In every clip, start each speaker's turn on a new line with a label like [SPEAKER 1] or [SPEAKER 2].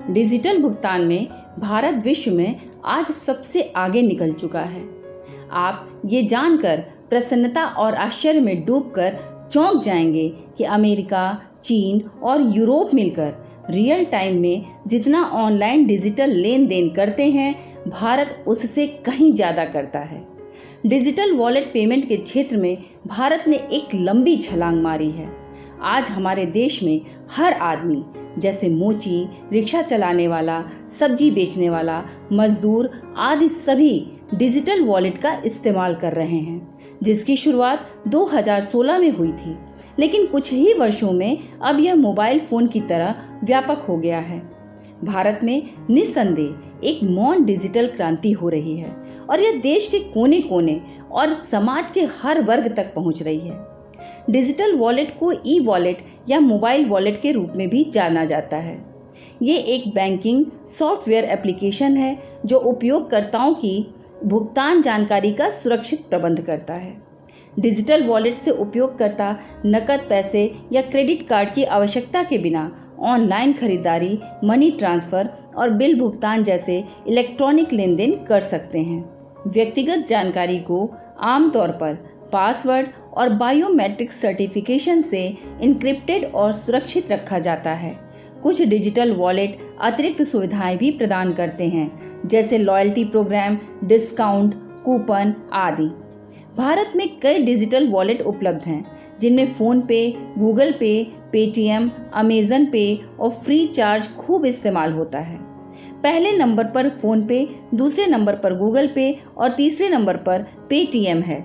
[SPEAKER 1] Digital भुगतान में भारत विश्व में आज सबसे आगे निकल चुका है। आप ये जानकर प्रसन्नता और आश्चर्य में डूबकर चौंक जाएंगे कि अमेरिका, चीन और यूरोप मिलकर रियल टाइम में जितना ऑनलाइन डिजिटल लेन देन करते हैं, भारत उससे कहीं ज़्यादा करता है। डिजिटल वॉलेट पेमेंट के क्षेत्र में भारत ने एक लंबी छलांग मारी है। आज हमारे देश में हर आदमी, जैसे मोची, रिक्शा चलाने वाला, सब्जी बेचने वाला, मजदूर आदि सभी डिजिटल वॉलेट का इस्तेमाल कर रहे हैं, जिसकी शुरुआत 2016 में हुई थी, लेकिन कुछ ही वर्षों में अब यह मोबाइल फ़ोन की तरह व्यापक हो गया है। भारत में निस्संदेह एक मौन डिजिटल क्रांति हो रही है और यह देश के कोने कोने और समाज के हर वर्ग तक पहुंच रही है। डिजिटल वॉलेट को ई वॉलेट या मोबाइल वॉलेट के रूप में भी जाना जाता है। ये एक बैंकिंग सॉफ्टवेयर एप्लीकेशन है जो उपयोगकर्ताओं की भुगतान जानकारी का सुरक्षित प्रबंध करता है। डिजिटल वॉलेट से उपयोगकर्ता नकद पैसे या क्रेडिट कार्ड की आवश्यकता के बिना ऑनलाइन खरीदारी, मनी ट्रांसफ़र और बिल भुगतान जैसे इलेक्ट्रॉनिक लेन देन कर सकते हैं। व्यक्तिगत जानकारी को आमतौर पर पासवर्ड और बायोमेट्रिक सर्टिफिकेशन से इनक्रिप्टेड और सुरक्षित रखा जाता है। कुछ डिजिटल वॉलेट अतिरिक्त सुविधाएं भी प्रदान करते हैं, जैसे लॉयल्टी प्रोग्राम, डिस्काउंट, कूपन आदि। भारत में कई डिजिटल वॉलेट उपलब्ध हैं, जिनमें फ़ोन पे, गूगल पे, पेटीएम, अमेज़न पे और फ्री चार्ज खूब इस्तेमाल होता है। पहले नंबर पर फ़ोन पे, दूसरे नंबर पर गूगल पे और तीसरे नंबर पर पेटीएम है।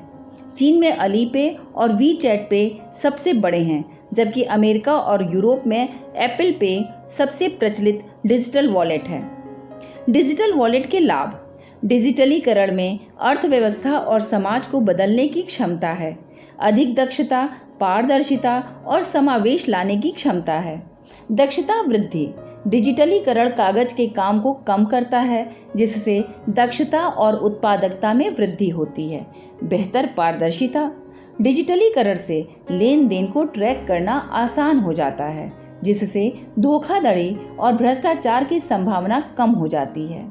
[SPEAKER 1] चीन में अली पे और वी चैट पे सबसे बड़े हैं, जबकि अमेरिका और यूरोप में एप्पल पे सबसे प्रचलित डिजिटल वॉलेट है। डिजिटल वॉलेट के लाभ: डिजिटलीकरण में अर्थव्यवस्था और समाज को बदलने की क्षमता है। अधिक दक्षता, पारदर्शिता और समावेश लाने की क्षमता है। दक्षता वृद्धि: डिजिटलीकरण कागज के काम को कम करता है, जिससे दक्षता और उत्पादकता में वृद्धि होती है। बेहतर पारदर्शिता: डिजिटलीकरण से लेन देन को ट्रैक करना आसान हो जाता है, जिससे धोखाधड़ी और भ्रष्टाचार की संभावना कम हो जाती है।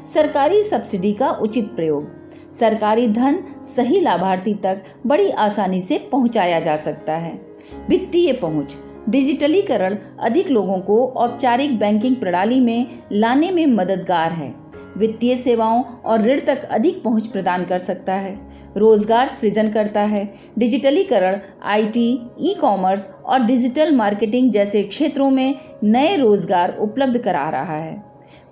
[SPEAKER 1] सरकारी सब्सिडी का उचित प्रयोग: सरकारी धन सही लाभार्थी तक बड़ी आसानी से पहुंचाया जा सकता है। वित्तीय पहुंच: डिजिटलीकरण अधिक लोगों को औपचारिक बैंकिंग प्रणाली में लाने में मददगार है। वित्तीय सेवाओं और ऋण तक अधिक पहुंच प्रदान कर सकता है। रोजगार सृजन करता है: डिजिटलीकरण आईटी, ई कॉमर्स और डिजिटल मार्केटिंग जैसे क्षेत्रों में नए रोजगार उपलब्ध करा रहा है।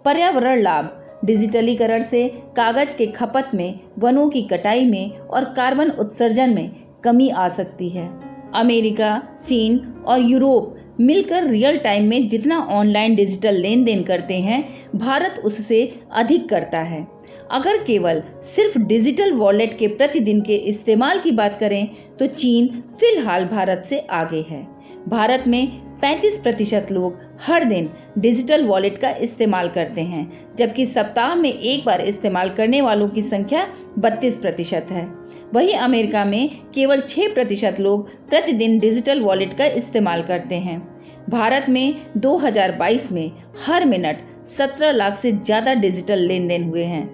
[SPEAKER 1] पर्यावरण लाभ: डिजिटलीकरण से कागज के खपत में, वनों की कटाई में और कार्बन उत्सर्जन में कमी आ सकती है। अमेरिका, चीन और यूरोप मिलकर रियल टाइम में जितना ऑनलाइन डिजिटल लेन देन करते हैं, भारत उससे अधिक करता है। अगर केवल सिर्फ डिजिटल वॉलेट के प्रतिदिन के इस्तेमाल की बात करें तो चीन फिलहाल भारत से आगे है। भारत में 35% लोग हर दिन डिजिटल वॉलेट का इस्तेमाल करते हैं, जबकि सप्ताह में एक बार इस्तेमाल करने वालों की संख्या 32% है। वहीं अमेरिका में केवल 6% लोग प्रतिदिन डिजिटल वॉलेट का इस्तेमाल करते हैं। भारत में 2022 में हर मिनट 17 लाख से ज़्यादा डिजिटल लेन देन हुए हैं।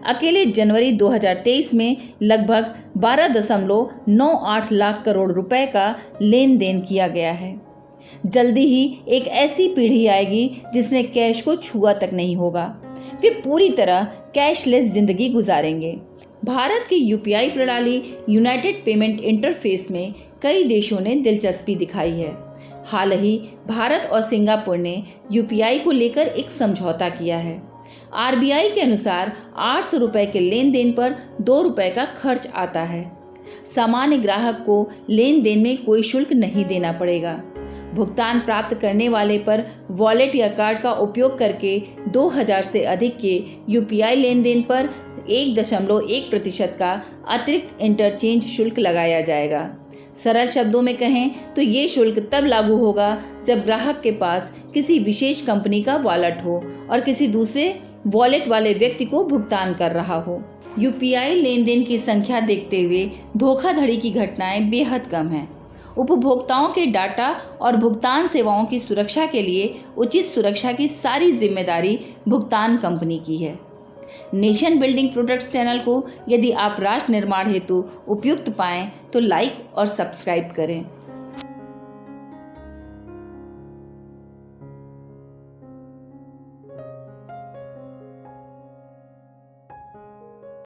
[SPEAKER 1] अकेले जनवरी 2023 में लगभग 12.98 लाख करोड़ रुपए का लेन देन किया गया है। जल्दी ही एक ऐसी पीढ़ी आएगी जिसने कैश को छुआ तक नहीं होगा। वे पूरी तरह कैशलेस जिंदगी गुजारेंगे। भारत की यूपीआई प्रणाली यूनाइटेड पेमेंट इंटरफेस में कई देशों ने दिलचस्पी दिखाई है। हाल ही भारत और सिंगापुर ने यूपीआई को लेकर एक समझौता किया है। आरबीआई के अनुसार 800 रुपये के लेन देन पर 2 रुपये का खर्च आता है। सामान्य ग्राहक को लेन देन में कोई शुल्क नहीं देना पड़ेगा। भुगतान प्राप्त करने वाले पर वॉलेट या कार्ड का उपयोग करके 2000 से अधिक के यूपीआई लेन देन पर 1.1% का अतिरिक्त इंटरचेंज शुल्क लगाया जाएगा। सरल शब्दों में कहें तो ये शुल्क तब लागू होगा जब ग्राहक के पास किसी विशेष कंपनी का वॉलेट हो और किसी दूसरे वॉलेट वाले व्यक्ति को भुगतान कर रहा हो। यूपीआई लेन देन की संख्या देखते हुए धोखाधड़ी की घटनाएं बेहद कम हैं उपभोक्ताओं के डाटा और भुगतान सेवाओं की सुरक्षा के लिए उचित सुरक्षा की सारी जिम्मेदारी भुगतान कंपनी की है। नेशन बिल्डिंग प्रोडक्ट्स चैनल को यदि आप राष्ट्र निर्माण हेतु उपयुक्त पाएं तो लाइक और सब्सक्राइब करें।